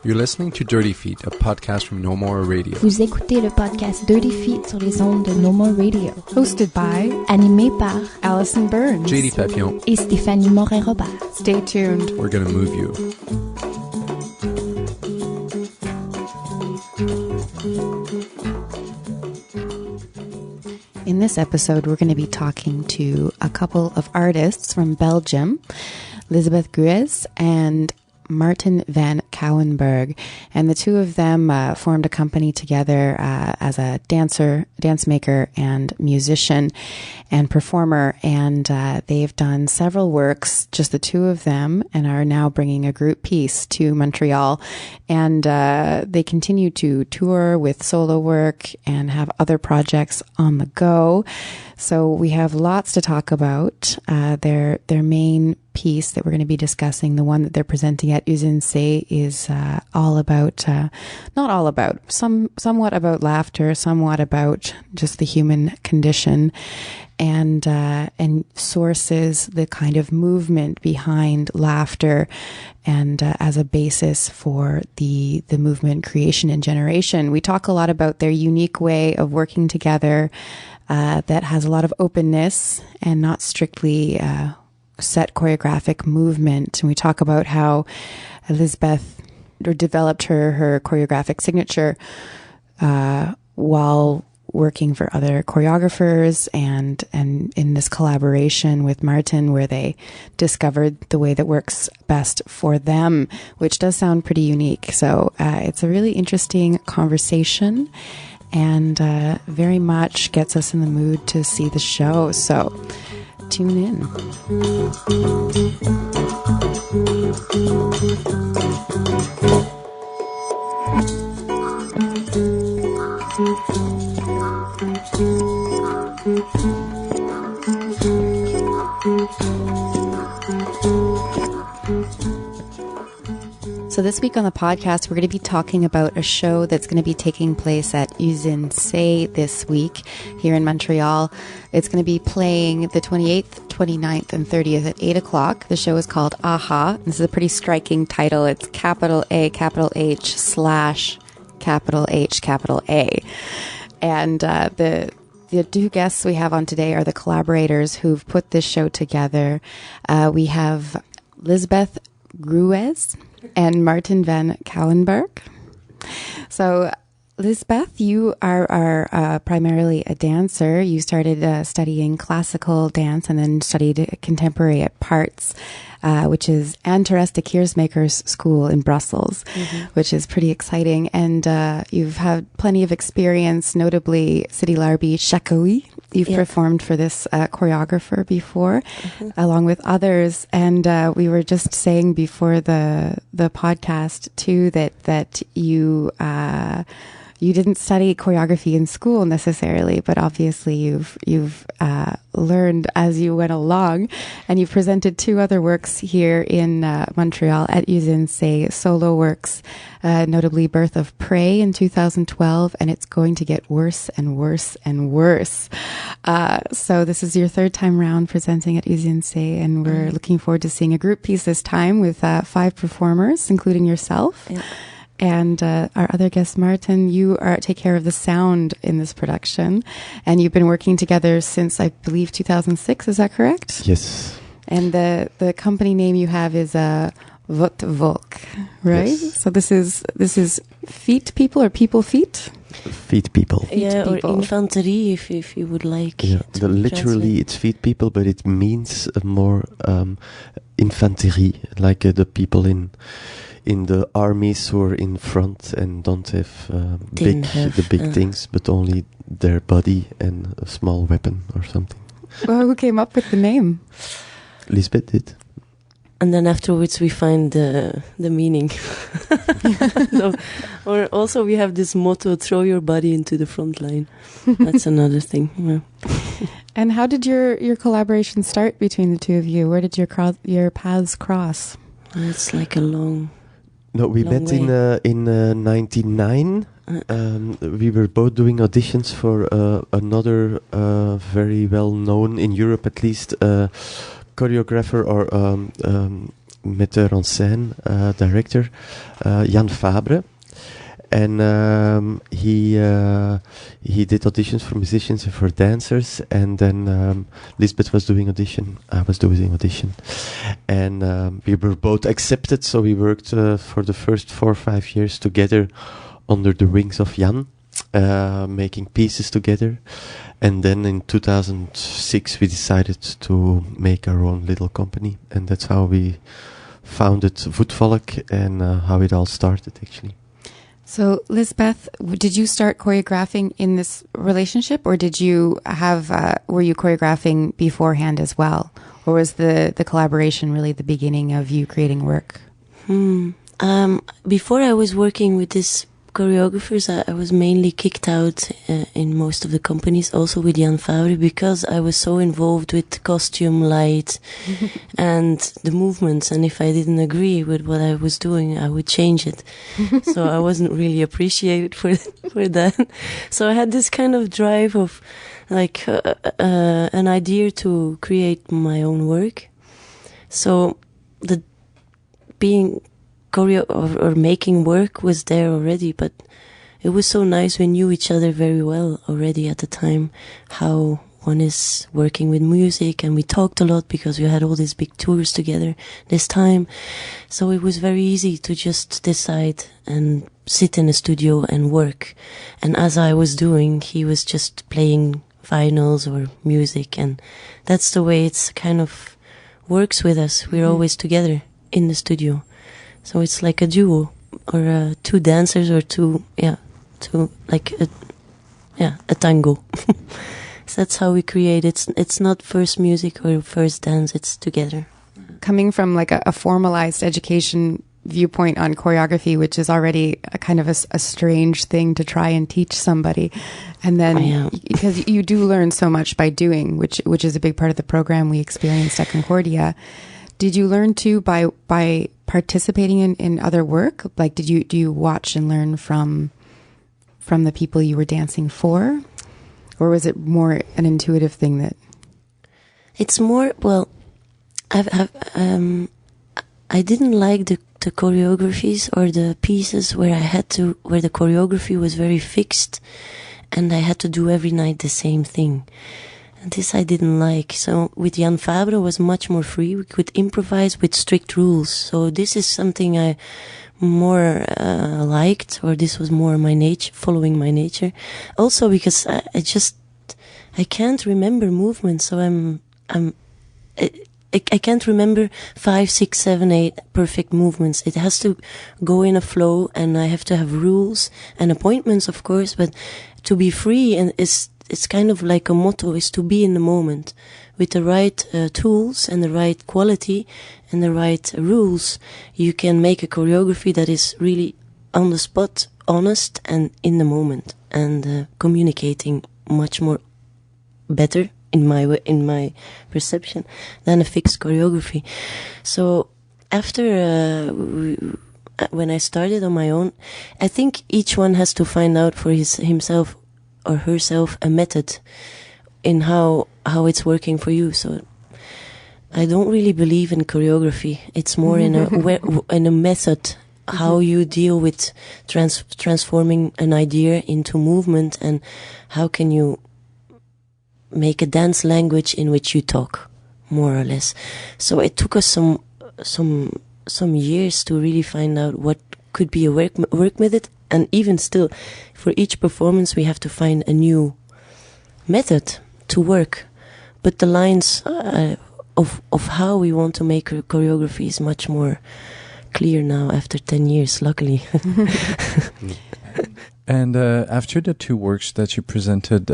You're listening to Dirty Feet, a podcast from No More Radio. Vous écoutez le podcast Dirty Feet sur les ondes de No More Radio. Hosted by, animé par Allison Burns, JD Papillon, et Stéphanie Morin-Robert. Stay tuned. We're gonna move you. In this episode, we're going to be talking to a couple of artists from Belgium, Lisbeth Gruwez and Maarten Van Cauwenberghe, and the two of them formed a company together as a dance maker, and musician and performer, and they've done several works, just the two of them, and are now bringing a group piece to Montreal, and they continue to tour with solo work and have other projects on the go. So we have lots to talk about. Their main piece that we're going to be discussing, the one that they're presenting at Usine, is all about, not all about, somewhat about laughter, somewhat about just the human condition, and sources the kind of movement behind laughter, and as a basis for the movement creation and generation. We talk a lot about their unique way of working together, that has a lot of openness and not strictly set choreographic movement. And we talk about how Lisbeth developed her choreographic signature while working for other choreographers, and in this collaboration with Maarten, where they discovered the way that works best for them, which does sound pretty unique. So it's a really interesting conversation, and very much gets us in the mood to see the show. So tune in. So this week on the podcast, we're going to be talking about a show that's going to be taking place at Usine this week here in Montreal. It's going to be playing the 28th, 29th, and 30th at 8 o'clock. The show is called Aha. This is a pretty striking title. It's capital A, capital H, / capital H, capital A. And the two guests we have on today are the collaborators who've put this show together. We have Lisbeth Gruwez and Maarten Van Cauwenberghe. So, Lisbeth, you are primarily a dancer. You started studying classical dance and then studied contemporary at Parts, which is Anne Therese de Keersmaker's school in Brussels, which is pretty exciting. And you've had plenty of experience, notably City Larby Chacoui. You've performed for this choreographer before, along with others. And we were just saying before the podcast too that you didn't study choreography in school necessarily, but obviously you've learned as you went along, and you've presented two other works here in Montreal at Usine, solo works, notably Birth of Prey in 2012, and it's going to get worse and worse and worse. So this is your third time round presenting at Usine, and we're looking forward to seeing a group piece this time with 5 performers, including yourself. Yeah. And our other guest, Maarten, you take care of the sound in this production, and you've been working together since, I believe, 2006. Is that correct? Yes. And the company name you have is Voetvolk, right? Yes. So this is feet people or people feet? Feet people. Feet people. Or infanterie, if you would like. Yeah, literally it's feet people, but it means more infanterie, like the people in the armies who are in front and don't have big things, but only their body and a small weapon or something. Well, who came up with the name? Lisbeth did. And then afterwards we find the meaning. So, or also we have this motto, throw your body into the front line. That's another thing. Yeah. And how did your collaboration start between the two of you? Where did your paths cross? It's like a long... No, we met in 99. We were both doing auditions for another very well known in Europe, at least, choreographer or metteur en scène, director, Jan Fabre. And he did auditions for musicians and for dancers, and then Lisbeth was doing audition, I was doing audition, and we were both accepted. So we worked for the first 4 or 5 years together under the wings of Jan, making pieces together. And then in 2006 we decided to make our own little company, and that's how we founded Voetvolk, and how it all started actually. So, Lisbeth, did you start choreographing in this relationship, or did you have, were you choreographing beforehand as well? Or was the collaboration really the beginning of you creating work? Before I was working with these choreographers, I was mainly kicked out in most of the companies, also with Jan Fabre, because I was so involved with costume, light, and the movements. And if I didn't agree with what I was doing, I would change it. So I wasn't really appreciated for that. So I had this kind of drive of like an idea to create my own work. So the being choreo or making work was there already, but it was so nice. We knew each other very well already at the time, how one is working with music, and we talked a lot because we had all these big tours together this time. So it was very easy to just decide and sit in a studio and work. And as I was doing, he was just playing vinyls or music, and that's the way it's kind of works with us. We're always together in the studio. So it's like a duo, or two dancers, or a tango. So that's how we create. It's not first music or first dance, it's together. Coming from like a formalized education viewpoint on choreography, which is already a kind of a strange thing to try and teach somebody. And then, because you do learn so much by doing, which is a big part of the program we experienced at Concordia. Did you learn too by participating in other work? Like, do you watch and learn from the people you were dancing for? Or was it more an intuitive thing that? It's more, well, I didn't like the choreographies or the pieces where the choreography was very fixed and I had to do every night the same thing. And this I didn't like. So with Jan Fabre was much more free. We could improvise with strict rules. So this is something I more liked, or this was more my nature, following my nature. Also because I can't remember movements. So I can't remember 5, 6, 7, 8 perfect movements. It has to go in a flow, and I have to have rules and appointments, of course, but to be free, and it's kind of like a motto, is to be in the moment with the right tools and the right quality and the right rules. You can make a choreography that is really on the spot, honest, and in the moment, and communicating much more better in my perception than a fixed choreography. So after when I started on my own, I think each one has to find out for himself or herself a method in how it's working for you. So I don't really believe in choreography. It's more in a method, how you deal with transforming an idea into movement, and how can you make a dance language in which you talk, more or less. So it took us some years to really find out what could be a work method, and even still, for each performance we have to find a new method to work. But the lines of how we want to make a choreography is much more clear now after 10 years, luckily. And after the two works that you presented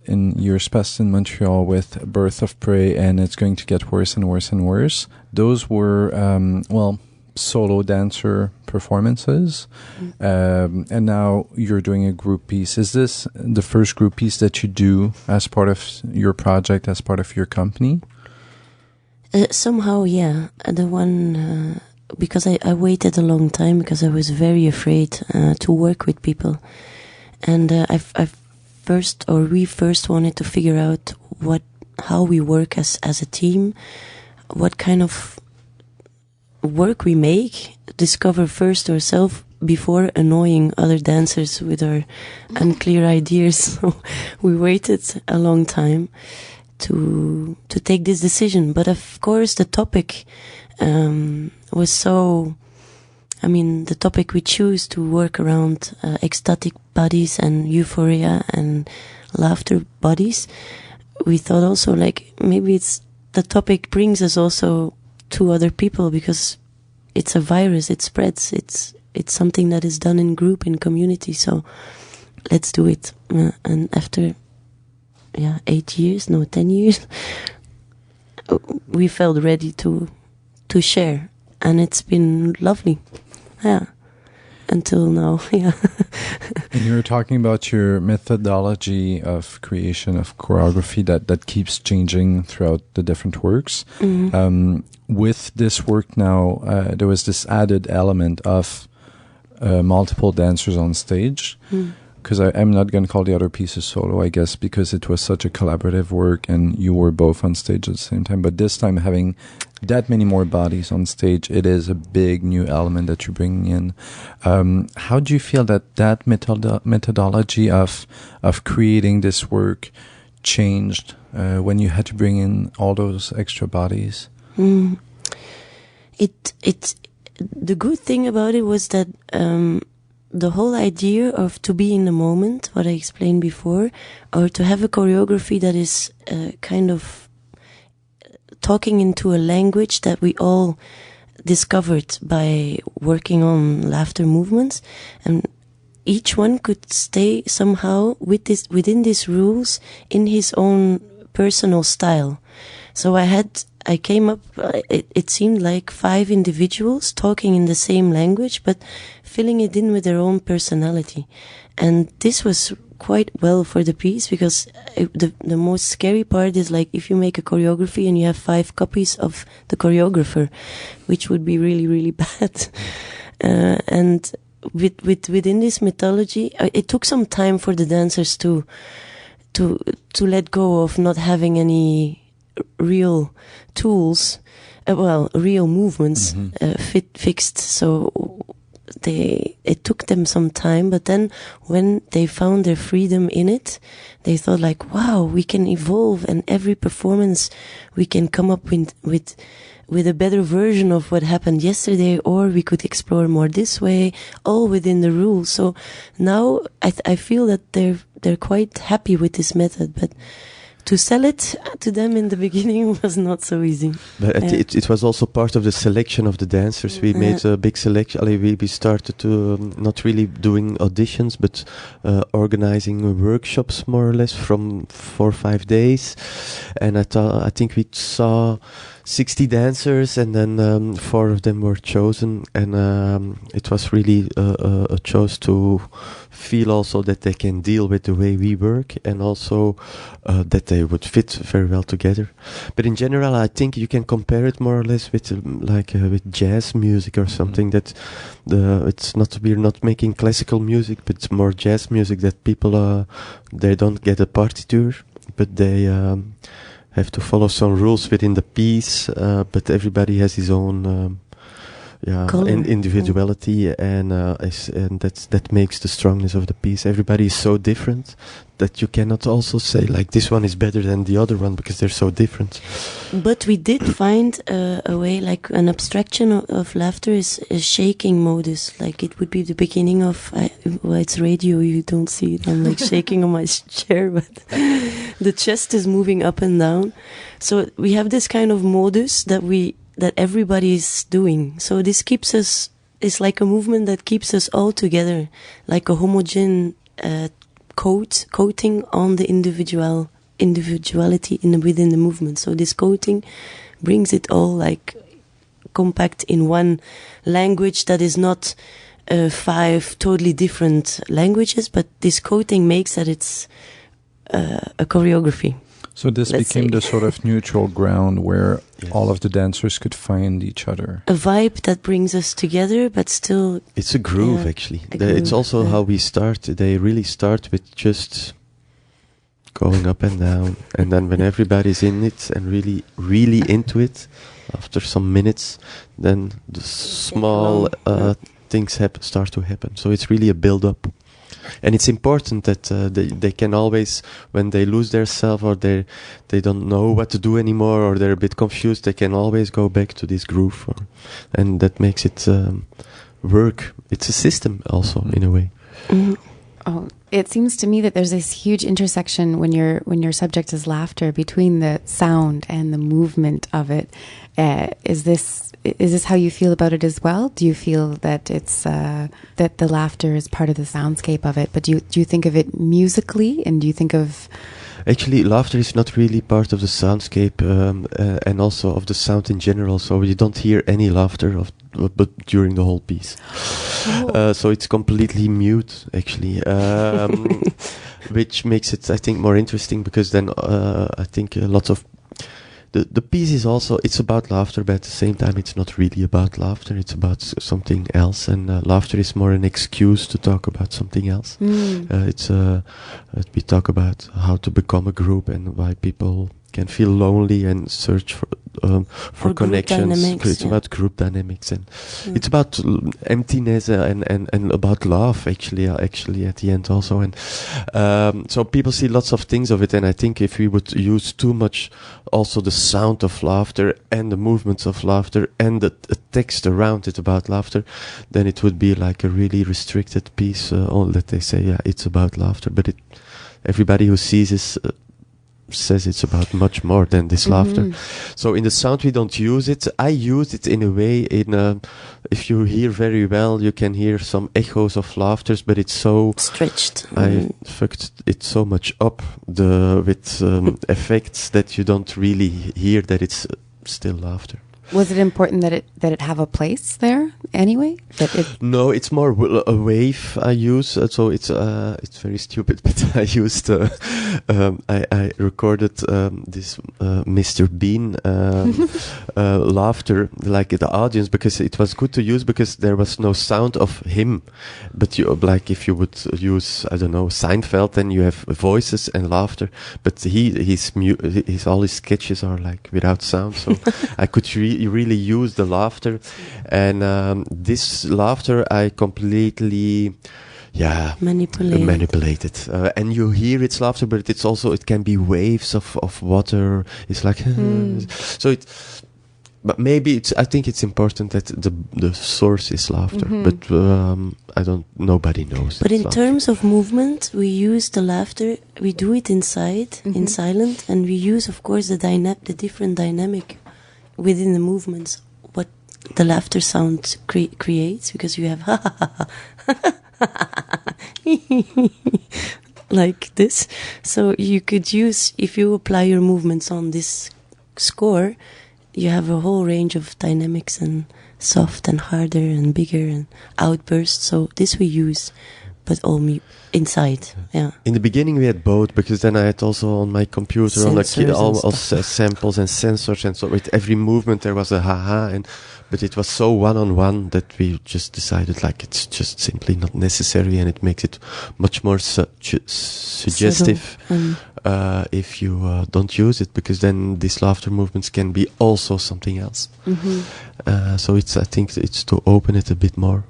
in your space in Montreal with Birth of Prey and It's Going to Get Worse and Worse and Worse, those were, solo dancer performances. And now you're doing a group piece. Is this the first group piece that you do as part of your project, as part of your company? Somehow, yeah. The one... because I waited a long time because I was very afraid to work with people, and we first wanted to figure out how we work as a team, what kind of work we make, discover first ourselves before annoying other dancers with our unclear ideas. So we waited a long time to take this decision. But of course, the topic was so. I mean, the topic we choose to work around ecstatic bodies and euphoria and laughter bodies. We thought also like maybe the topic brings us also to other people because it's a virus. It spreads. It's something that is done in group, in community. So let's do it. And after 10 years, we felt ready to share, and it's been lovely. Yeah, until now. Yeah. And you were talking about your methodology of creation of choreography that keeps changing throughout the different works. Mm-hmm. With this work now, there was this added element of multiple dancers on stage. Because I'm not going to call the other pieces solo, I guess, because it was such a collaborative work and you were both on stage at the same time. But this time, having that many more bodies on stage, it is a big new element that you're bringing in. How do you feel that methodology of creating this work changed when you had to bring in all those extra bodies? The good thing about it was that the whole idea of to be in the moment, what I explained before, or to have a choreography that is kind of talking into a language that we all discovered by working on laughter movements, and each one could stay somehow within these rules in his own personal style. So I came up, it seemed like 5 individuals talking in the same language, but filling it in with their own personality. And this was quite well for the piece, because the most scary part is like if you make a choreography and you have 5 copies of the choreographer, which would be really, really bad. And within this mythology, it took some time for the dancers to let go of not having any real tools, real movements fixed. So it took them some time, but then when they found their freedom in it, they thought like, wow, we can evolve, and every performance we can come up with a better version of what happened yesterday, or we could explore more this way, all within the rules. So now I feel that they're quite happy with this method, but to sell it to them in the beginning was not so easy. But it was also part of the selection of the dancers. We made a big selection. We started to not really doing auditions, but organizing workshops more or less from 4 or 5 days. And I think we saw 60 dancers, and then 4 of them were chosen, and it was really a choice to feel also that they can deal with the way we work, and also that they would fit very well together. But in general, I think you can compare it more or less with with jazz music or something. That we're not making classical music, but it's more jazz music that people they don't get a partiture, but they have to follow some rules within the piece, but everybody has his own individuality, and that makes the strongness of the piece. Everybody is so different that you cannot also say like this one is better than the other one, because they're so different. But we did find a way, like an abstraction of laughter is a shaking modus. Like it would be the beginning of, it's radio, you don't see it. I'm like shaking on my chair, but the chest is moving up and down. So we have this kind of modus that everybody is doing. So this keeps us, it's like a movement that keeps us all together, like a homogeneous coating on the individuality within the movement. So this coating brings it all like compact in one language that is not 5 totally different languages, but this coating makes that it's a choreography. So this became the sort of neutral ground where all of the dancers could find each other. A vibe that brings us together, but still... It's a groove, actually. It's also how we start. They really start with just going up and down. And then when everybody's in it and really, really into it, after some minutes, then the small things start to happen. So it's really a build-up. And it's important that they can always, when they lose their self or they don't know what to do anymore or they're a bit confused, they can always go back to this groove. And that makes it work. It's a system also, in a way. Mm-hmm. Oh, it seems to me that there's this huge intersection when your subject is laughter between the sound and the movement of it. Is this how you feel about it as well? Do you feel that it's that the laughter is part of the soundscape of it? But do you think of it musically, and do you think of? Actually, laughter is not really part of the soundscape and also of the sound in general. So you don't hear any laughter but during the whole piece. Oh. So it's completely mute, actually, which makes it, I think, more interesting because then I think a lot of the piece is also, it's about laughter, but at the same time it's not really about laughter, it's about something else, and laughter is more an excuse to talk about something else. We talk about how to become a group and why people can feel lonely and search for connections. It's about group dynamics, and it's about emptiness and about love actually at the end also. And so people see lots of things of it, and I think if we would use too much also the sound of laughter and the movements of laughter and the text around it about laughter, then it would be like a really restricted piece, all that they say, it's about laughter, but everybody who sees this says it's about much more than this laughter. So in the sound we don't use it. I use it in a way if you hear very well, you can hear some echoes of laughters, but it's so stretched. I fucked it so much up with effects that you don't really hear that it's still laughter. Was it important that it have a place there anyway? No, it's more a wave I use. So it's very stupid, but I used I recorded this Mr. Bean laughter, like the audience, because it was good to use because there was no sound of him. But like if you would use, I don't know, Seinfeld, then you have voices and laughter. But his all his sketches are like without sound, so I could really use the laughter, and this laughter I completely manipulated, and you hear its laughter, but it can be waves of water. It's like so but maybe I think it's important that the source is laughter, but nobody knows. But in terms of movement, we use the laughter. We do it inside, in silent, and we use, of course, the different dynamic within the movements, what the laughter sound creates, because you have like this. So you could use, if you apply your movements on this score, you have a whole range of dynamics and soft and harder and bigger and outbursts. So this we use, but all inside. Yeah. In the beginning we had both, because then I had also on my computer all samples and sensors, and so with every movement there was a ha-ha, but it was so one-on-one that we just decided like it's just simply not necessary, and it makes it much more suggestive if you don't use it, because then these laughter movements can be also something else. So I think it's to open it a bit more.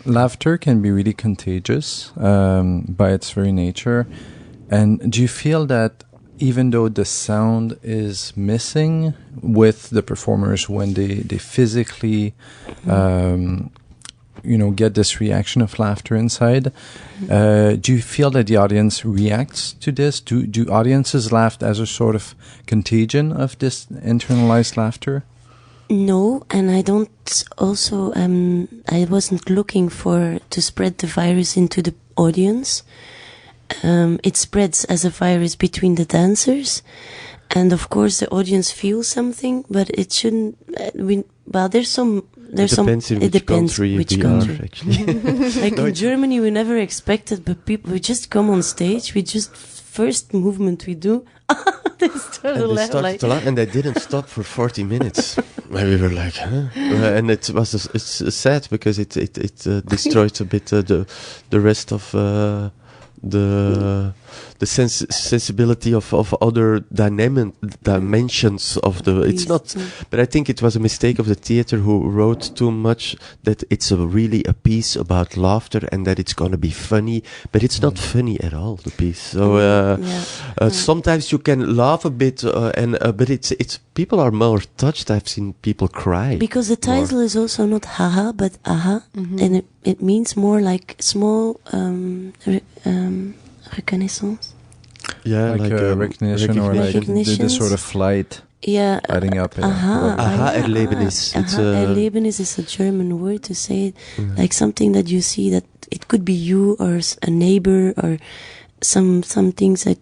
Laughter can be really contagious by its very nature. And do you feel that even though the sound is missing with the performers when they physically get this reaction of laughter inside, do you feel that the audience reacts to this? Do audiences laugh as a sort of contagion of this internalized laughter? No, and I don't also, I wasn't looking to spread the virus into the audience. It spreads as a virus between the dancers, and of course the audience feels something, but it shouldn't, it depends which country. Actually. Like in Germany we never expected, but we just come on stage, first movement we do, they started to laugh, and they didn't stop for 40 minutes. And we were like, huh? And it's sad because it destroyed a bit the rest of the the sensibility of other dimensions of the. It's not, but I think it was a mistake of the theater who wrote too much that it's really a piece about laughter and that it's gonna be funny, but it's not funny at all. The piece. So sometimes you can laugh a bit, but it's people are more touched. I've seen people cry because the title is also not haha but aha, and it means more like small reconnaissance. Yeah, like recognition or like the sort of flight. Yeah, lighting up. Aha-Erlebnis. Erlebnis is a German word to say it, like something that you see that it could be you or a neighbor or some things that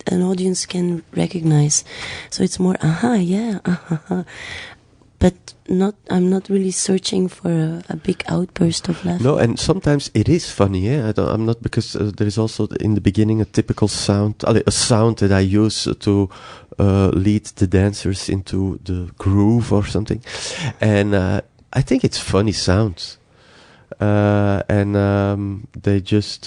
an audience can recognize. So it's more but I'm not really searching for a big outburst of laughter. No, and sometimes it is funny. I'm not, because there is also in the beginning a typical sound, a sound that I use to lead the dancers into the groove or something, and I think it's funny sounds. And they just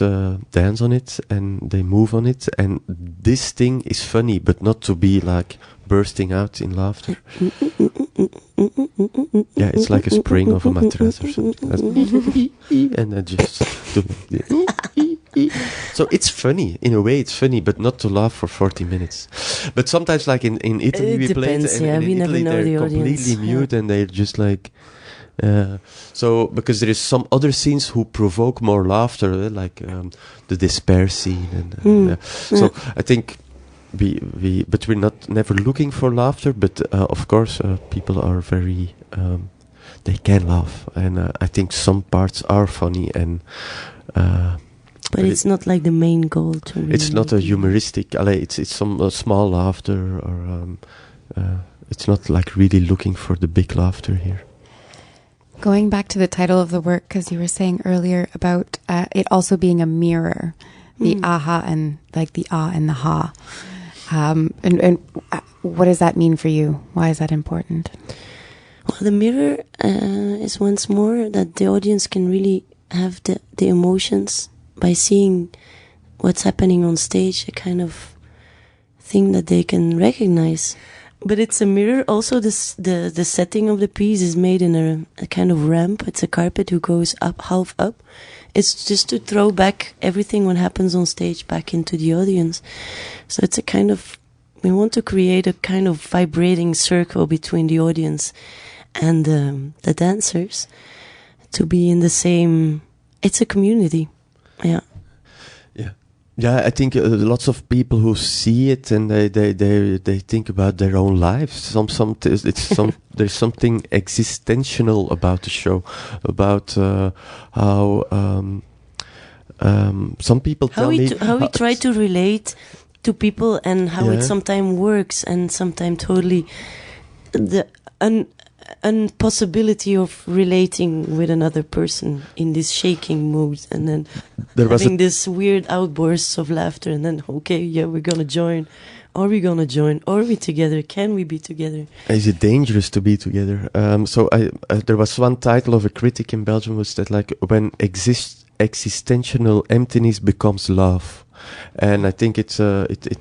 dance on it and they move on it, and this thing is funny, but not to be like bursting out in laughter. Yeah, it's like a spring of a mattress or something. And then just so it's funny in a way. It's funny, but not to laugh for 40 minutes. But sometimes, like in Italy, we played, and in Italy they're completely mute and they're just like. So because there is some other scenes who provoke more laughter, like the despair scene, and so I think but we're never looking for laughter. But of course, people are very they can laugh, and I think some parts are funny, and but it's not like the main goal to. Really it's not a humoristic. It's some small laughter, or it's not like really looking for the big laughter here. Going back to the title of the work, because you were saying earlier about it also being a mirror, the aha and like the ah and the ha. And what does that mean for you? Why is that important? Well, the mirror is once more that the audience can really have the emotions by seeing what's happening on stage, a kind of thing that they can recognize. But it's a mirror. Also, the setting of the piece is made in a kind of ramp. It's a carpet who goes up, half up. It's just to throw back everything what happens on stage back into the audience. So it's a kind of, we want to create a kind of vibrating circle between the audience and the dancers to be in the same. It's a community. Yeah. Yeah, I think lots of people who see it and they think about their own lives. There's something existential about the show, about how some people tell me how we try to relate to people and how it sometimes works and sometimes totally the impossibility of relating with another person in this shaking mood, and then having this weird outbursts of laughter, and then we're gonna join. Are we gonna join? Are we together? Can we be together? Is it dangerous to be together? So there was one title of a critic in Belgium was that like when existential emptiness becomes love. And I think it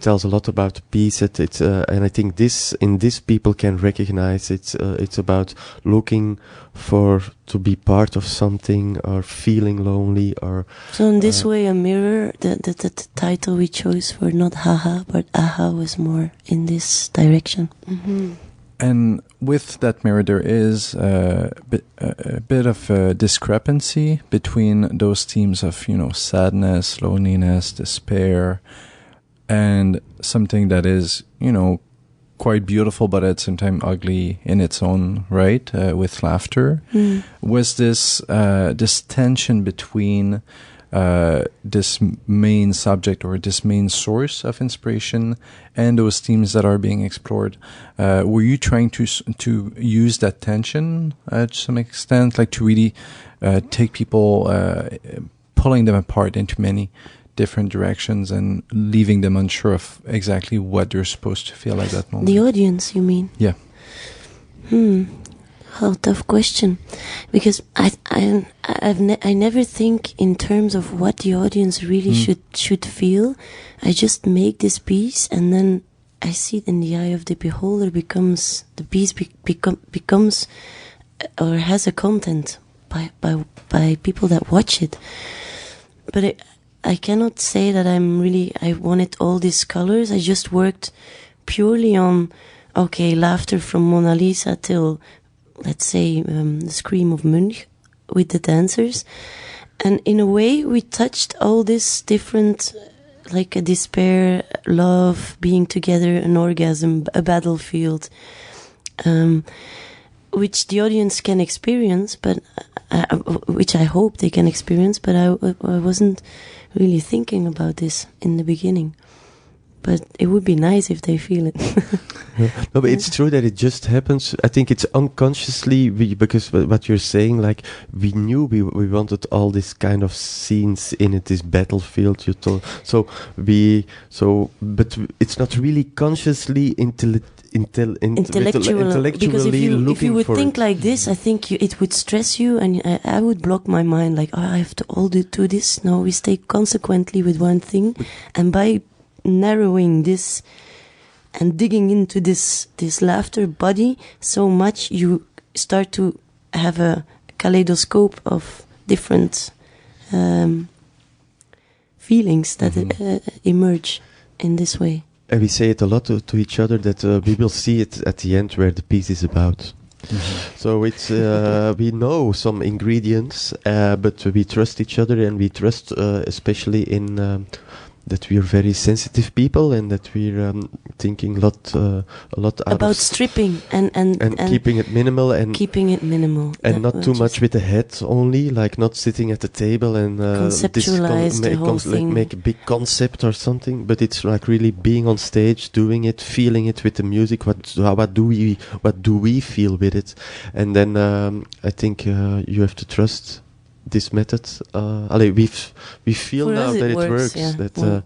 tells a lot about peace. And I think in this people can recognize it's about looking to be part of something or feeling lonely or. So in this way, a mirror. The title we chose for not haha but aha was more in this direction. Mm-hmm. And with that mirror, there is a bit of a discrepancy between those themes of, sadness, loneliness, despair, and something that is, quite beautiful, but at the same time ugly in its own right, with laughter. Was this tension between this main subject or this main source of inspiration and those themes that are being explored, were you trying to use that tension to some extent, like to really take people, pulling them apart into many different directions and leaving them unsure of exactly what they're supposed to feel at that moment? The audience, you mean? Yeah. Oh, tough question, because I never think in terms of what the audience really should feel. I just make this piece, and then I see it in the eye of the beholder. The piece becomes or has a content by people that watch it. But I cannot say that I wanted all these colors. I just worked purely on laughter from Mona Lisa till, let's say, the Scream of Munch with the dancers. And in a way, we touched all this different, like a despair, love, being together, an orgasm, a battlefield, which the audience can experience, but which I hope they can experience. But I wasn't really thinking about this in the beginning. But it would be nice if they feel it. No, but it's true that it just happens. I think it's unconsciously, because what you're saying, like, we knew we wanted all this kind of scenes in it, this battlefield you told. But it's not really consciously intellectually because if you would think like this, I think it would stress you, and I would block my mind, like, I have to all do this. No, we stay consequently with one thing, and by narrowing this and digging into this laughter body so much, you start to have a kaleidoscope of different feelings that emerge in this way. And we say it a lot to each other that we will see it at the end where the piece is about. Mm-hmm. So it's we know some ingredients, but we trust each other, and we trust especially in that we are very sensitive people, and that we're thinking a lot about stripping and keeping it minimal and not too much with the head only, like not sitting at the table and conceptualize the whole thing, make a big concept or something, but it's like really being on stage, doing it, feeling it with the music. What do we feel with it? And then I think you have to trust this method. We feel for now that it works. Yeah. That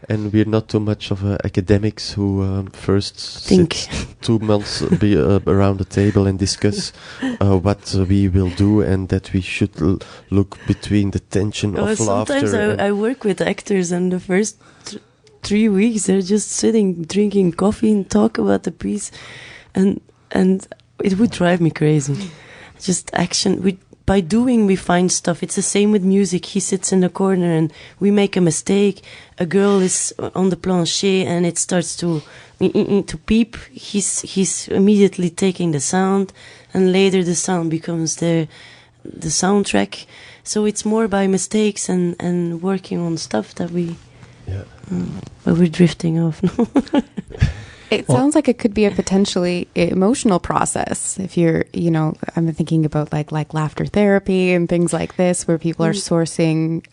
and we're not too much of academics who first sit 2 months around the table and discuss what we will do, and that we should look between the tension of laughter. Sometimes I work with actors, and the first 3 weeks they're just sitting, drinking coffee, and talk about the piece, and it would drive me crazy. Just action. By doing, we find stuff. It's the same with music. He sits in the corner and we make a mistake. A girl is on the plancher and it starts to peep. He's immediately taking the sound, and later the sound becomes the soundtrack. So it's more by mistakes and working on stuff that we. Yeah. But we're drifting off now. It sounds like it could be a potentially emotional process. If you're, I'm thinking about like laughter therapy and things like this, where people are sourcing,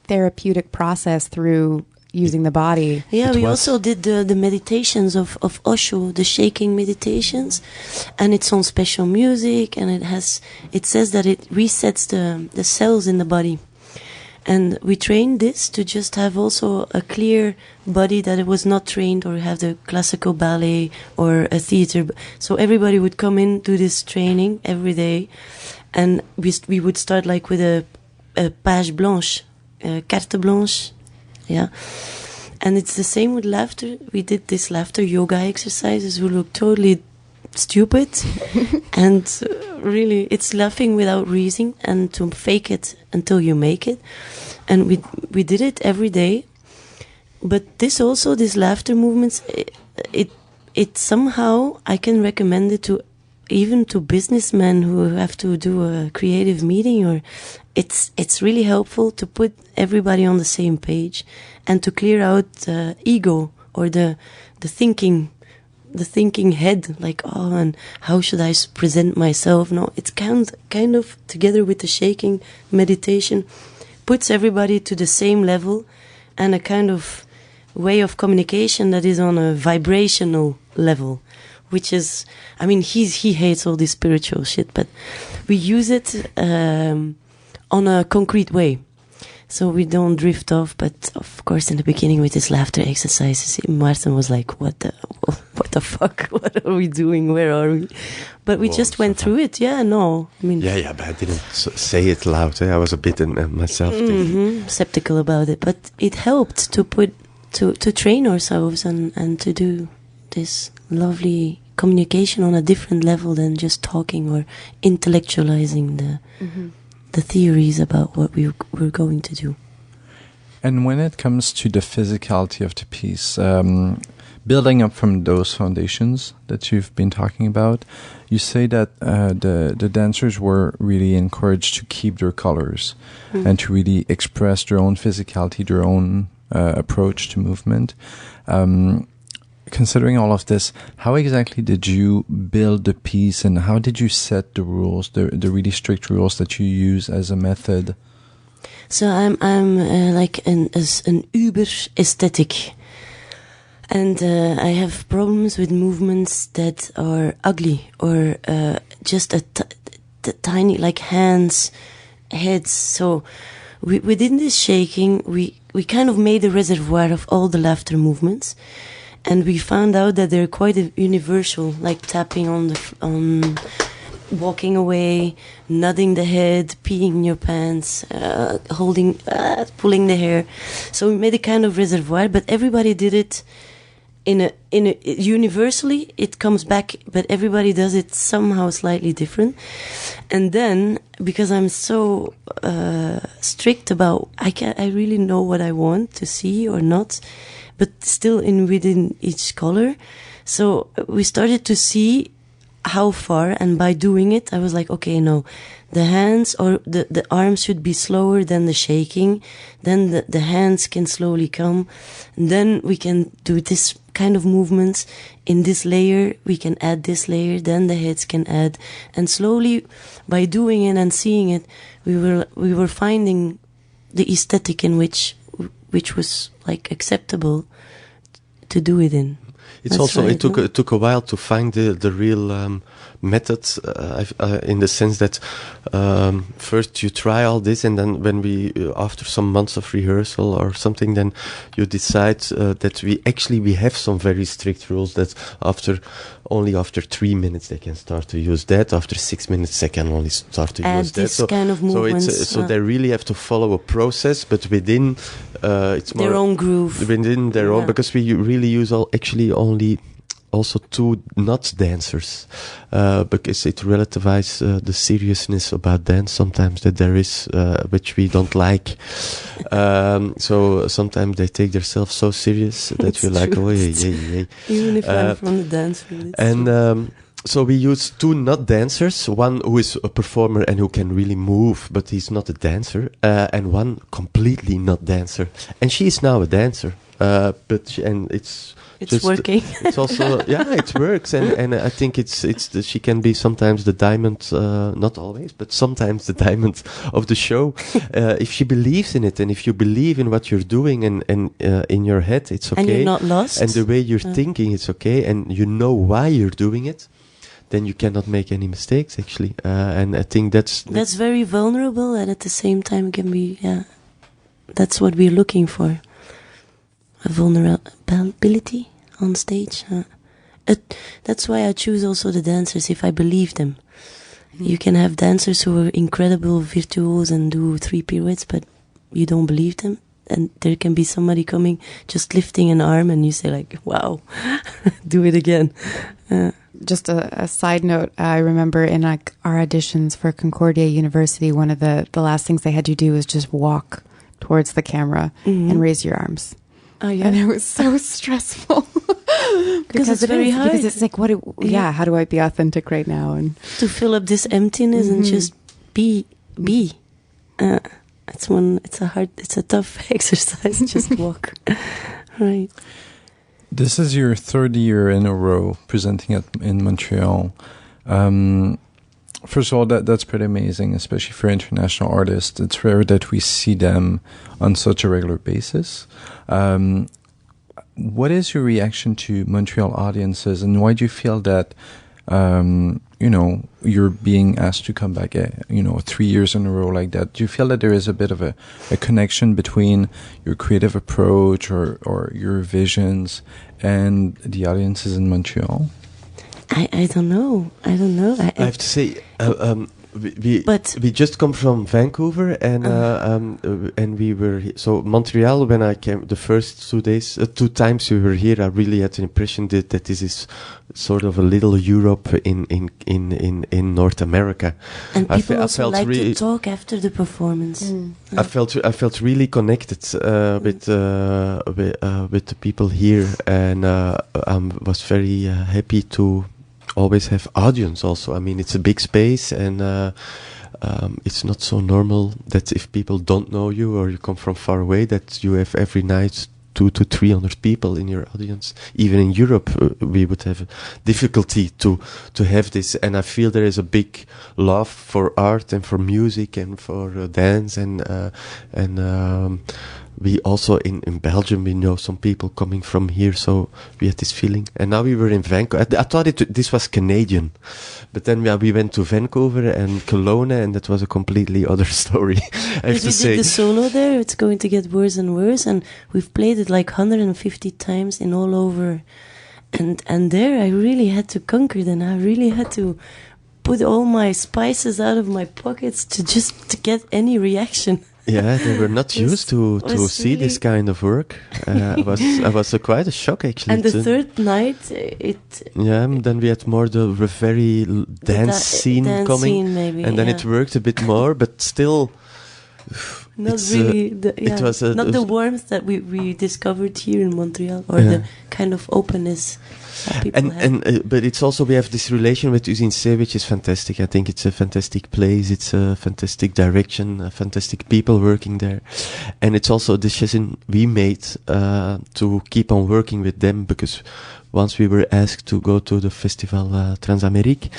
therapeutic process through using the body. Yeah, we also did the meditations of Osho, the shaking meditations, and it's on special music, and it says that it resets the cells in the body. And we trained this to just have also a clear body, that it was not trained or have the classical ballet or a theater. So everybody would come in, do this training every day. And we would start like with a page blanche, carte blanche. Yeah. And it's the same with laughter. We did this laughter yoga exercises. We look totally stupid. And really, it's laughing without reason, and to fake it until you make it. And we did it every day. But this laughter movements, it somehow, I can recommend it to even to businessmen who have to do a creative meeting, or it's really helpful to put everybody on the same page and to clear out the ego or the thinking head, like, and how should I present myself? No, it's kind of together with the shaking meditation, puts everybody to the same level, and a kind of way of communication that is on a vibrational level, which is, he hates all this spiritual shit, but we use it on a concrete way. So we don't drift off, but of course in the beginning with his laughter exercises, Maarten was like, what the the fuck? What are we doing? Where are we? But we just went through it. Yeah, no. I mean, yeah, but I didn't say it loud. I was a bit in myself skeptical about it. But it helped to train ourselves and to do this lovely communication on a different level than just talking or intellectualizing the theories about what we're going to do. And when it comes to the physicality of the piece, building up from those foundations that you've been talking about, you say that the dancers were really encouraged to keep their colors and to really express their own physicality, their own approach to movement. Considering all of this, how exactly did you build the piece, and how did you set the rules, the really strict rules that you use as a method? So I'm like an uber aesthetic, and I have problems with movements that are ugly or just tiny, like hands, heads. So within this shaking, we kind of made a reservoir of all the laughter movements, and we found out that they're quite universal, like tapping on walking away, nodding the head, peeing in your pants, holding, pulling the hair. So we made a kind of reservoir, but everybody did it in a universally. It comes back, but everybody does it somehow slightly different. And then, because I'm so strict about, I really know what I want to see or not, but still within each color. So we started to see how far, and by doing it, I was like, okay, no, the hands or the arms should be slower than the shaking. Then the hands can slowly come. And then we can do this kind of movements in this layer. We can add this layer. Then the heads can add. And slowly, by doing it and seeing it, we were finding the aesthetic in which was like acceptable to do it in. It's also, it took a while to find the real method, in the sense that first you try all this, and then when after some months of rehearsal or something, then you decide that we have some very strict rules that only after 3 minutes they can start to use that. After 6 minutes they can only start to use that. So kind of movements. So they really have to follow a process, but within it's more their own groove. Within their own, because we really use only also two not dancers, because it relativizes the seriousness about dance sometimes that there is, which we don't like. So sometimes they take themselves so serious that you're like, oh yeah. Even if I'm from the dance field. And so we use two not dancers, one who is a performer and who can really move, but he's not a dancer, and one completely not dancer. And she is now a dancer, it's working. It's also, it works, and I think she can be sometimes the diamond, not always, but sometimes the diamond of the show, if she believes in it, and if you believe in what you're doing, and in your head, it's okay. And you're not lost. And the way you're thinking, it's okay, and you know why you're doing it. Then you cannot make any mistakes, actually. And I think that's very vulnerable, and at the same time can be, that's what we're looking for. A vulnerability on stage. That's why I choose also the dancers, if I believe them. You can have dancers who are incredible virtuos and do 3 pirouettes, but you don't believe them. And there can be somebody coming, just lifting an arm, and you say like, wow, do it again. Just a side note, I remember in like our auditions for Concordia University, one of the last things they had you do was just walk towards the camera and raise your arms. Oh, yeah. And it was so stressful. because it's very hard. Because it's like, how do I be authentic right now? And to fill up this emptiness and just be. It's a tough exercise. Just walk. Right. This is your 3rd year in a row presenting in Montreal. First of all, that's pretty amazing, especially for international artists. It's rare that we see them on such a regular basis. What is your reaction to Montreal audiences, and why do you feel that you're being asked to come back, 3 years in a row like that. Do you feel that there is a bit of a connection between your creative approach or your visions and the audiences in Montreal? I don't know. I have to say, we just come from Vancouver, and we were so Montreal. When I came the first 2 days, 2 times we were here, I really had the impression that this is sort of a little Europe in North America. And people also like to talk after the performance. I felt really connected with the people here, and I was very happy to always have audience also. I mean, it's a big space, and it's not so normal that if people don't know you or you come from far away, that you have every night 200 to 300 people in your audience. Even in Europe, we would have difficulty to have this. And I feel there is a big love for art and for music and for dance, and we also in Belgium, we know some people coming from here, so we had this feeling. And now we were in Vancouver. I thought this was Canadian, but then we went to Vancouver and Kelowna, and that was a completely other story. I have to say. We did the solo there. It's going to get worse and worse, and we've played it like 150 times in all over. And there, I really had to conquer. Then I really had to put all my spices out of my pockets to get any reaction. Yeah, they were not used to see really this kind of work. I was quite a shock, actually. And the third night, then we had more the very dance scene coming, maybe, and then it worked a bit more, but still, not really. It was not the warmth that we discovered here in Montreal, or the kind of openness. But it's also, we have this relation with Usine, which is fantastic. I think it's a fantastic place. It's a fantastic direction, fantastic people working there, and it's also a decision we made to keep on working with them, because once we were asked to go to the Festival Transamérique,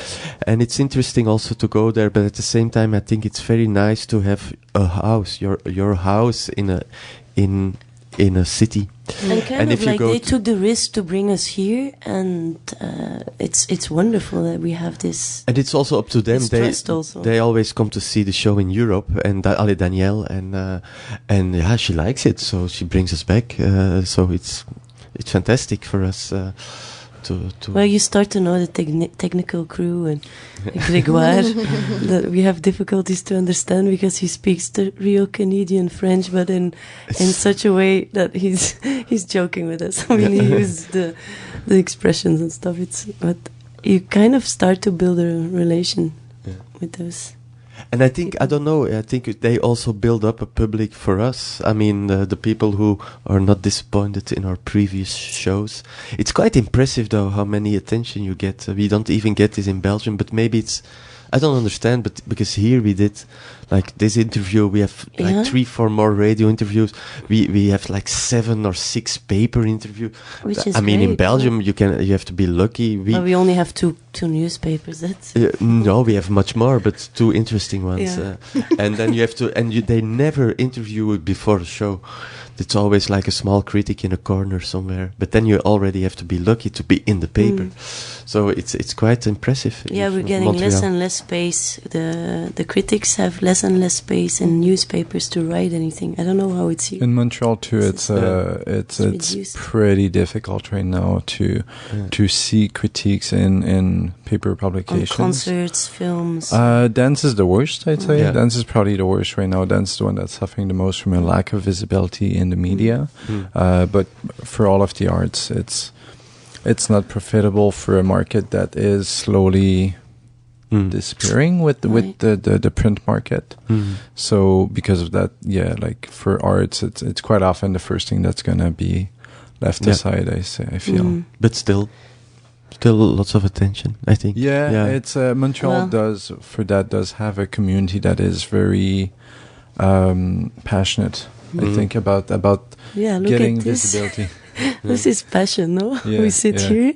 and it's interesting also to go there. But at the same time, I think it's very nice to have a house, your house in a city. And kind of like they took the risk to bring us here, and it's wonderful that we have this. And it's also up to them. They always come to see the show in Europe, and Danielle, and yeah, she likes it, so she brings us back. So it's fantastic for us. Well, you start to know the technical crew and Grégoire that we have difficulties to understand, because he speaks the real Canadian French, but in such a way that he's joking with us. I mean, he uses the expressions and stuff. But you kind of start to build a relation with those. And I think, I don't know, I think they also build up a public for us. I mean, the people who are not disappointed in our previous shows. It's quite impressive, though, how many attention you get. We don't even get this in Belgium, but maybe it's, I don't understand, but because here we did, like this interview, we have like 3-4 more radio interviews. We have like 7 or 6 paper interviews. Which is great, in Belgium, yeah. you have to be lucky. We only have two newspapers. That's no, we have much more, but 2 interesting ones. Yeah. And then you have to, they never interview it before the show. It's always like a small critic in a corner somewhere. But then you already have to be lucky to be in the paper. So it's quite impressive. Yeah, we're getting Montreal. less and less space. The critics have less and less space in newspapers to write anything. I don't know how it's here. In Montreal too, it's pretty difficult right now to see critiques in paper publications. On concerts, films. Dance is the worst, I'd say. Yeah. Dance is probably the worst right now. Dance is the one that's suffering the most from a lack of visibility in the media. But for all of the arts, it's not profitable for a market that is slowly disappearing with the print market. So because of that, like for arts, it's quite often the first thing that's gonna be left aside. I feel, but still lots of attention, I think. It's Montreal does have a community that is very passionate. I think about getting visibility. This is passion, no? Yeah, We sit here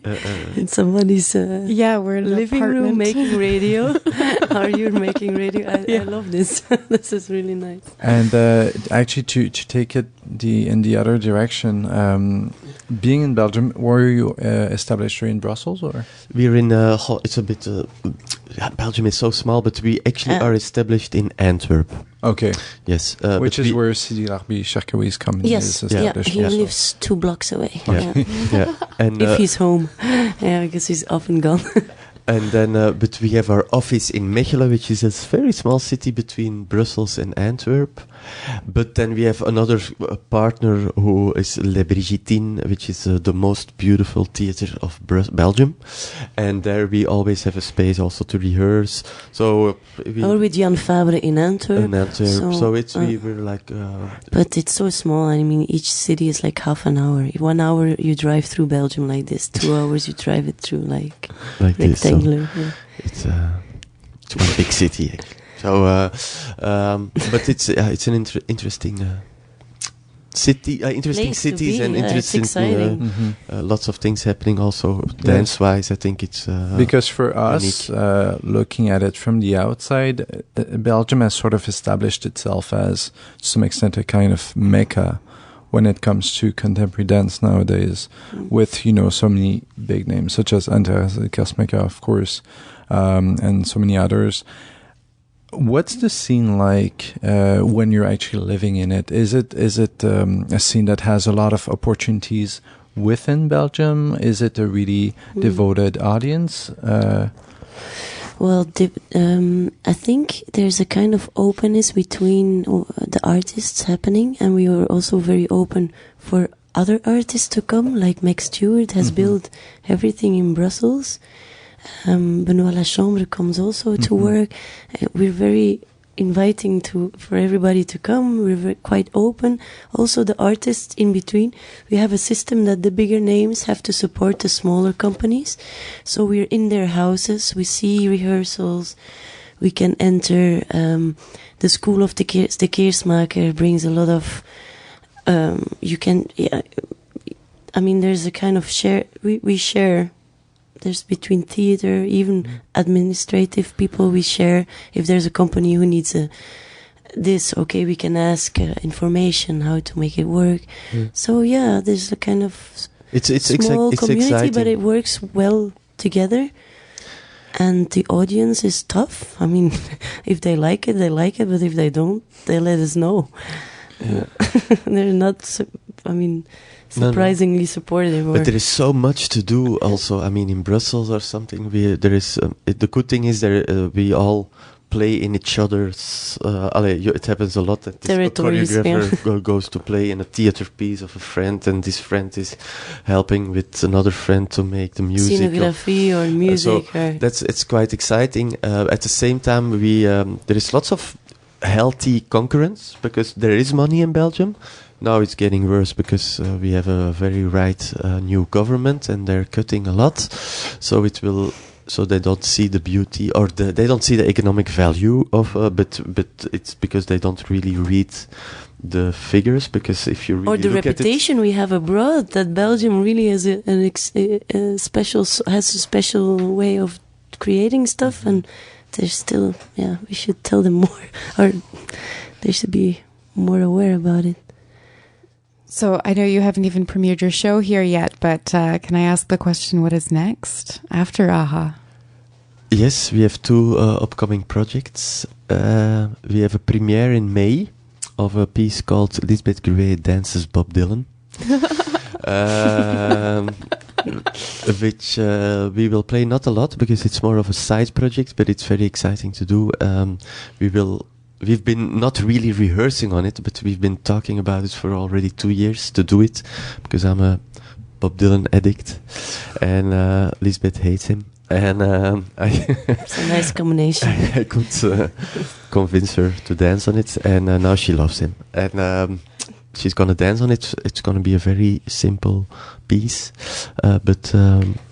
in somebody's we're in living an room apartment. making radio. Are you making radio? I love this. This is really nice. And actually, to take it in the other direction, being in Belgium, were you established in Brussels or? We're in it's a bit. Belgium is so small, but we actually are established in Antwerp. Okay. Yes, Which is where Sidi Larbi Cherkaoui's company is established. He also. lives 2 blocks away. Yeah. Yeah, and If he's home, because he's often gone. and then, but we have our office in Mechelen, which is a very small city between Brussels and Antwerp. But then we have another partner who is Le Brigitine, which is the most beautiful theater of Belgium. And there we always have a space also to rehearse. So Or with Jan Fabre in Antwerp. in Antwerp. So it's we were like. But it's so small. I mean, each city is like half an hour. 1 hour you drive through Belgium like this. 2 hours you drive it through like rectangular. This. So it's one big city. Actually. So, but it's an interesting city, interesting Place to cities, be, and it's interesting. exciting. Lots of things happening also dance-wise. I think it's because for us, looking at it from the outside, Belgium has sort of established itself as, to some extent, a kind of mecca when it comes to contemporary dance nowadays, with so many big names such as Andreas Kersmaker, of course, and so many others. What's the scene like when you're actually living in it? Is it a scene that has a lot of opportunities within Belgium? Is it a really devoted audience? Well, I think there's a kind of openness between the artists happening, and we are also very open for other artists to come, like Max Stewart has built everything in Brussels. Benoît Lachambre comes also to work. We're very inviting for everybody to come. We're quite open. Also, the artists in between. We have a system that the bigger names have to support the smaller companies. So we're in their houses. We see rehearsals. We can enter. The school of the Keersmaker brings a lot of. You can. Yeah, I mean, there's a kind of share. We share. There's between theater, even administrative people, we share. If there's a company who needs this, okay, we can ask information, how to make it work. So there's a kind of small community, exciting. But it works well together. And the audience is tough. I mean, if they like it, they like it. But if they don't, they let us know. Yeah. They're not, surprisingly supportive. But there is so much to do also. I mean, in Brussels or something, there is the good thing is we all play in each other's. It happens a lot that this choreographer goes to play in a theater piece of a friend, and this friend is helping with another friend to make the music. Scenography or music. It's quite exciting. At the same time, there is lots of healthy concurrence because there is money in Belgium. Now it's getting worse because we have a very new government and they're cutting a lot. So they don't see the beauty or they don't see the economic value of. But it's because they don't really read the figures. Because if you really or the look reputation at it, we have abroad that Belgium really has a special way of creating stuff, and there's still we should tell them more, or they should be more aware about it. So I know you haven't even premiered your show here yet, but can I ask the question, what is next after AHA? Yes, we have 2 upcoming projects. We have a premiere in May of a piece called Lisbeth Gruwez Dances Bob Dylan. Which we will play not a lot because it's more of a side project, but it's very exciting to do. We've been not really rehearsing on it, but we've been talking about it for already 2 years to do it, because I'm a Bob Dylan addict, and Lisbeth hates him, and it's a nice combination. I could convince her to dance on it, and now she loves him, and she's gonna dance on it. It's gonna be a very simple piece, but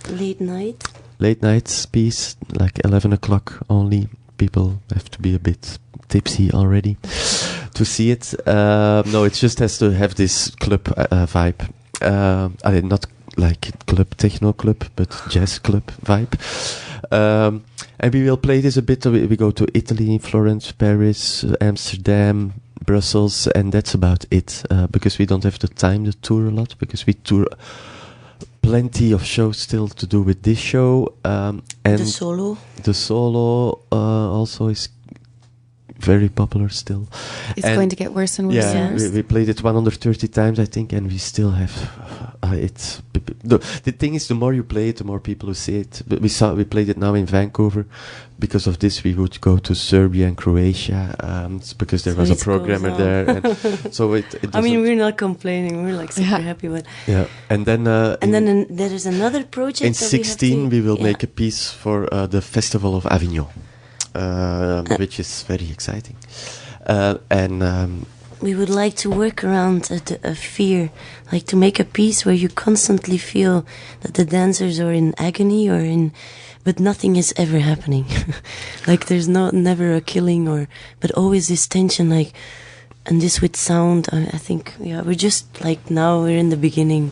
late night piece, like 11 o'clock only. People have to be a bit tipsy already to see it. No, it just has to have this club vibe. not like club, techno club, but jazz club vibe. And we will play this a bit. We go to Italy, Florence, Paris, Amsterdam, Brussels, and that's about it. Because we don't have the time to tour a lot, because we tour plenty of shows still to do with this show. And the solo also is very popular still. It's going to get worse and worse. Yeah, we played it 130 times, I think, and we still have. The thing is, the more you play it, the more people who see it. But we played it now in Vancouver. Because of this, we would go to Serbia and Croatia because there was a programmer there. And so I mean, we're not complaining. We're like super happy, but and then there is another project. In 2016, we will make a piece for the Festival of Avignon. Which is very exciting. We would like to work around a fear, like to make a piece where you constantly feel that the dancers are in agony but nothing is ever happening. Like there's never a killing but always this tension, like, and this with sound, I think, we're just like, now we're in the beginning,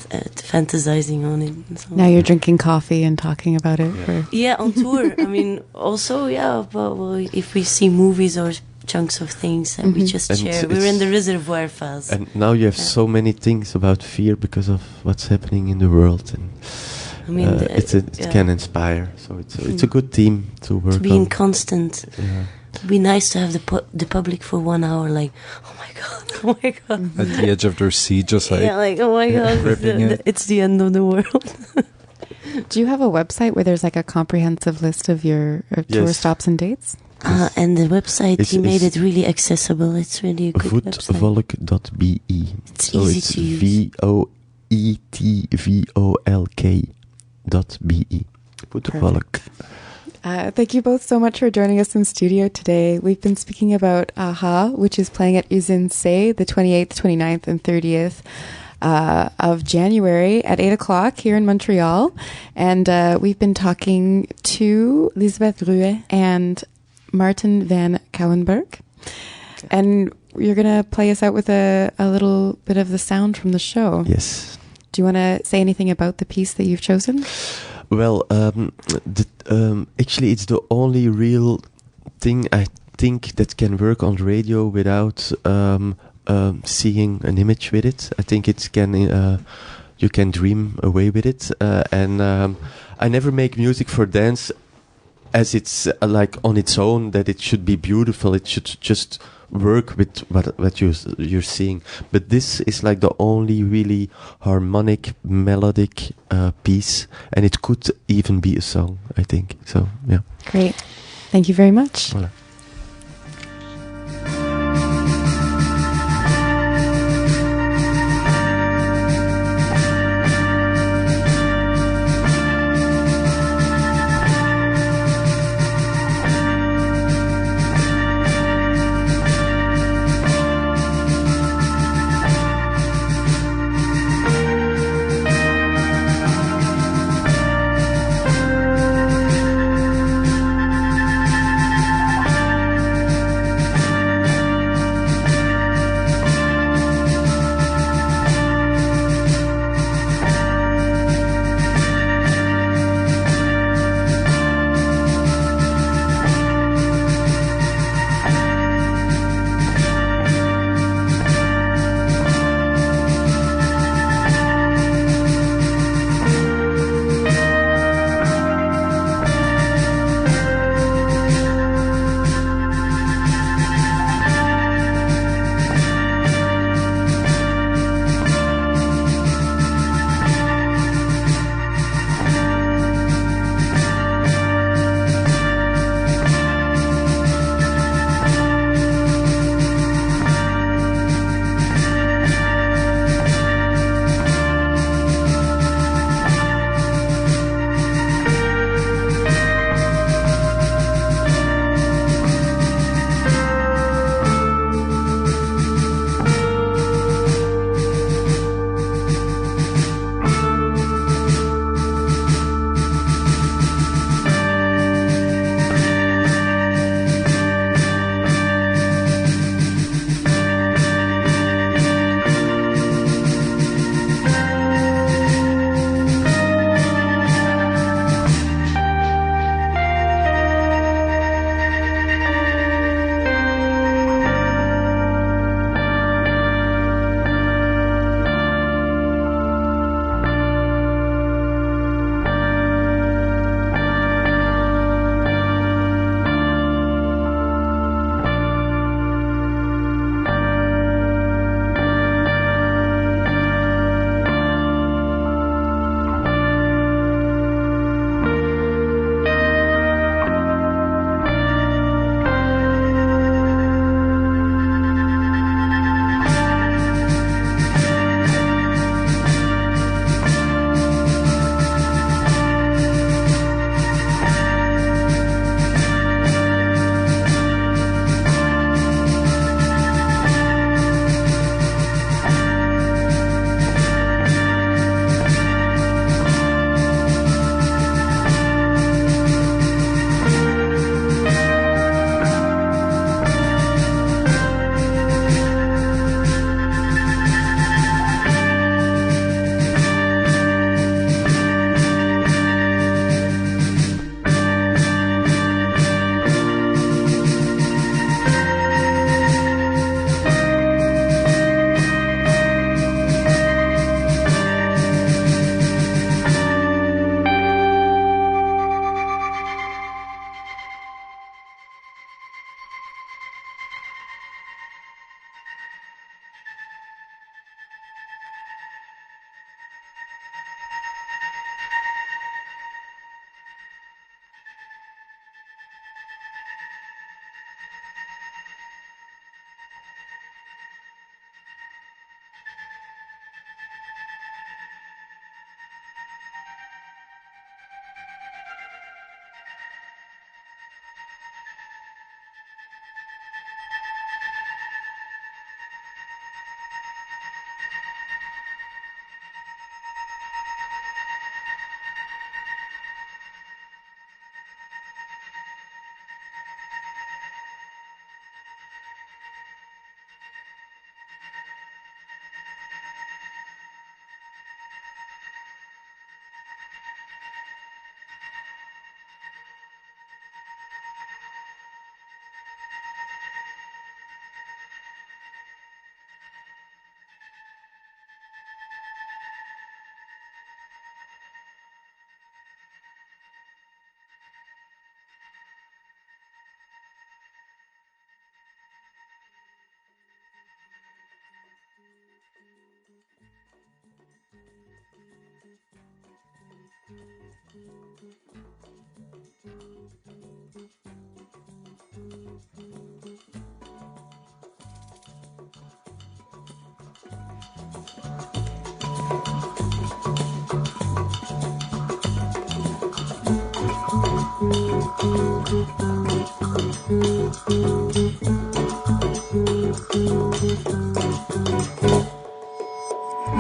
fantasizing on it. So. Now you're drinking coffee and talking about it. On tour. I mean, also, but if we see movies or chunks of things and we just share, we're in the reservoir phase. And now you have so many things about fear because of what's happening in the world. And I mean, it can inspire. So it's a good theme to work on. To be in constant. Yeah. It'd be nice to have the public for 1 hour, like, oh my god. At the edge of their seat, just like... Yeah, like, oh my god, it's the end of the world. Do you have a website where there's like a comprehensive list of your tour stops and dates? And the website, he made it really accessible. It's really a good website. Voetvolk.be. It's easy to use. Voetvolk.be. Voetvolk. Thank you both so much for joining us in studio today. We've been speaking about Aha, which is playing at Usine the 28th, 29th, and 30th of January at 8 o'clock here in Montreal. And we've been talking to Lisbeth Gruwez and Maarten Van Cauwenberghe. And you're going to play us out with a little bit of the sound from the show. Yes. Do you want to say anything about the piece that you've chosen? Well, actually, it's the only real thing I think that can work on radio without seeing an image with it. I think it can. You can dream away with it, and I never make music for dance as it's like on its own that it should be beautiful. It should just work with what you're seeing. But this is like the only really harmonic, melodic piece, and it could even be a song, I think. So, yeah. Great. Thank you very much. Voilà.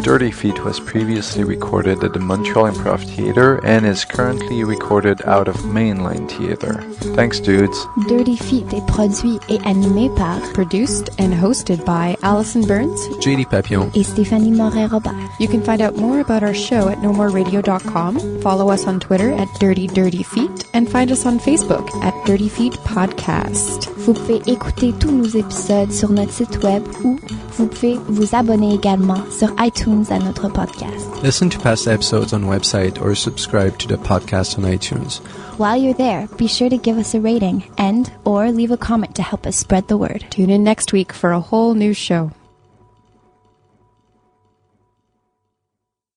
Dirty Feet was previously recorded at the Montreal Improv Theatre and is currently recorded out of Mainline Theatre. Thanks, dudes. Dirty Feet est produit et animé par, produced and hosted by Alison Burns, JD Papillon, et Stéphanie Moret-Robert. You can find out more about our show at nomoreradio.com, follow us on Twitter at Dirty Feet, and find us on Facebook at Dirty Feet Podcast. Vous pouvez écouter tous nos épisodes sur notre site web ou vous pouvez vous abonner également sur iTunes à notre podcast. listen to past episodes on website or subscribe to the podcast on iTunes. While you're there, be sure to give us a rating and or leave a comment to help us spread the word. Tune in next week for a whole new show.